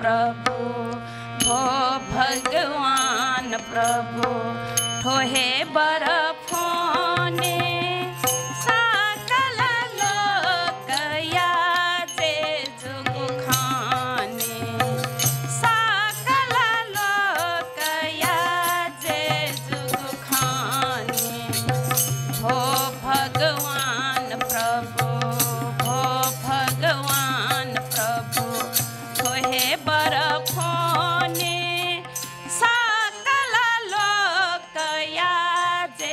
प्रभु हो भगवान प्रभु ठोहे बरफोने सकल लोक याचे जुग खाने सकल लोक याचे जुग खाने हो भगवान प्रभु हो भगवान प्रभु ठोहे बरफोने सकल लोक याचे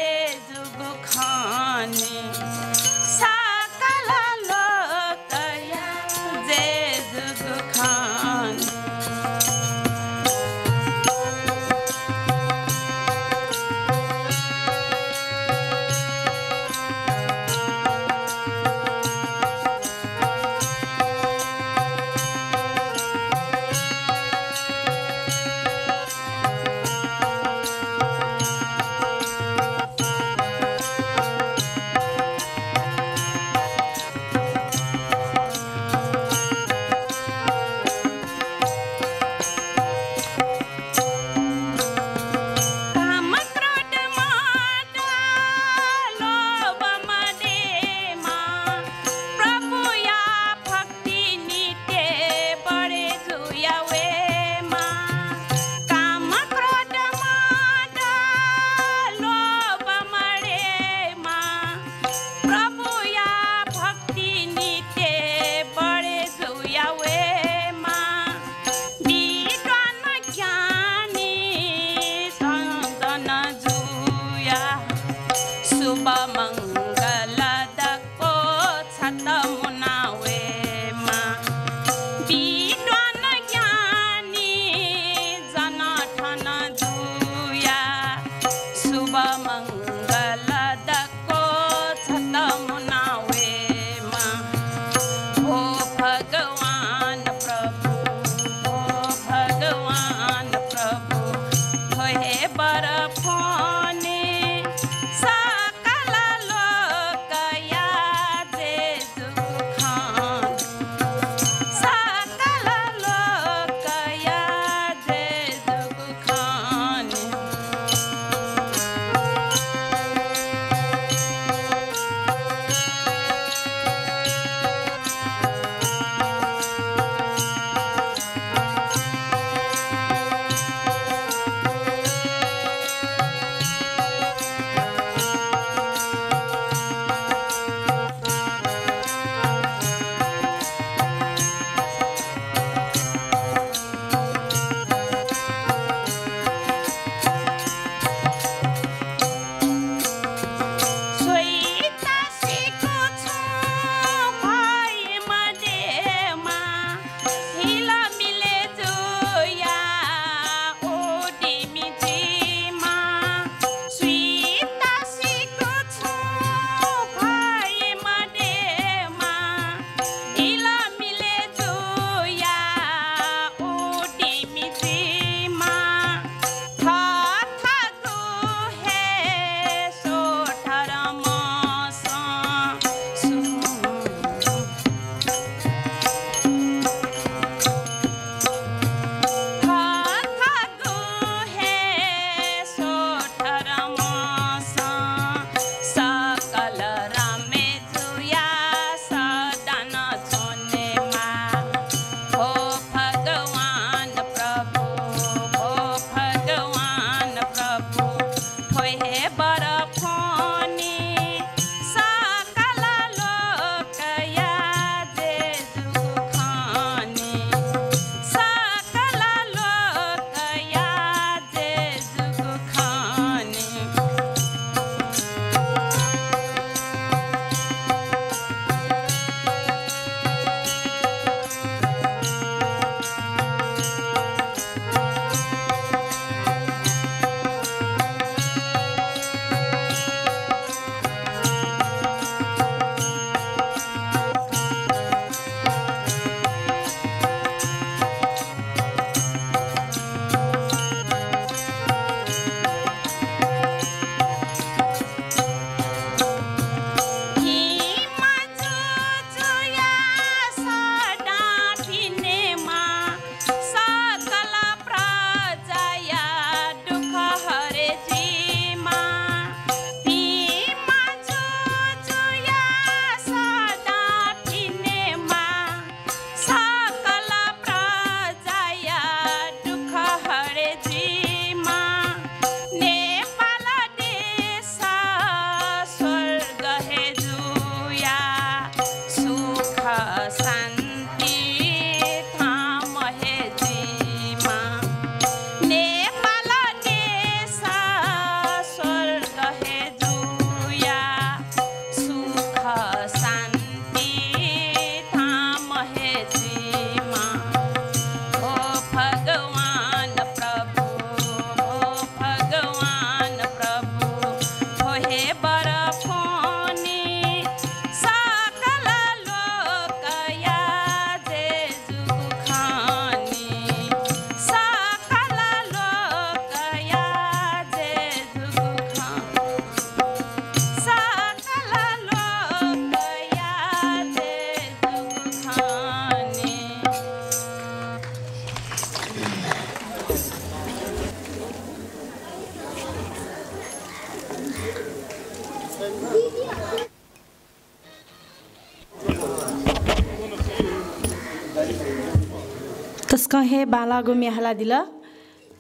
तस्कहे बालागो मेहला दिल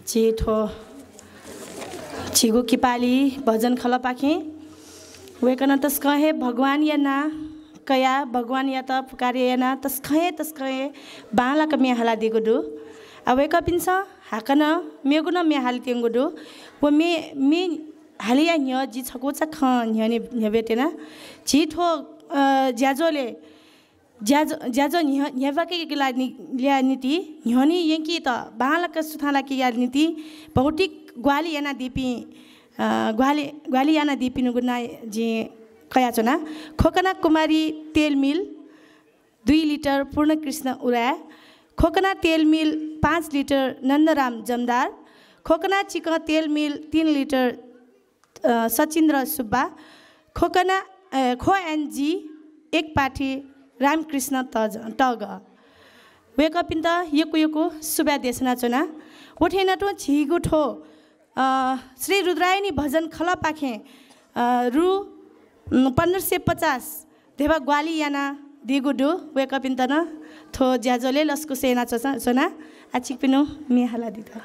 चेठो छिगो किपाली भजन खल पाखे वेकन तस्कहे भगवान या ना कया भगवान या त पुकारे या ना तस्कहे बाला का मेहला दिगो दु अवेक पिन्छ हाकन मेगुन मेहल तिंगो दु वो मे हालिया न्य जी छको छ ख न्यने न्यबेटेना छिठो ज्याजोले ज्याजो न्यवाके गिला लिया नीति न्यनी यंकी त बालक सुथाला की याद नीति भौतिक ग्वाली याना दीपी ग्वाली याना दीपी नुगुना जी कया चना खोकना कुमारी तेल मिल 2 लिटर पूर्ण कृष्ण उरा खोकना तेल मिल 5 लिटर नंदराम जमदार खोकना चिका तेल मिल 3 लिटर सचिन्द्र सुब्बा खोकना खो एनजी एक पाठी रामकृष्ण टग वेकअपिन त यको सुब्या देशना चना उठेन तो छिगुठो श्री रुद्रायणी भजन खल पाखे रु 1550 देवा ग्वाली याना दिगुडु वेकअपिन त न थो ज्याजोले लस्कु सेना चना आचिक पिनो मेहाला दिदा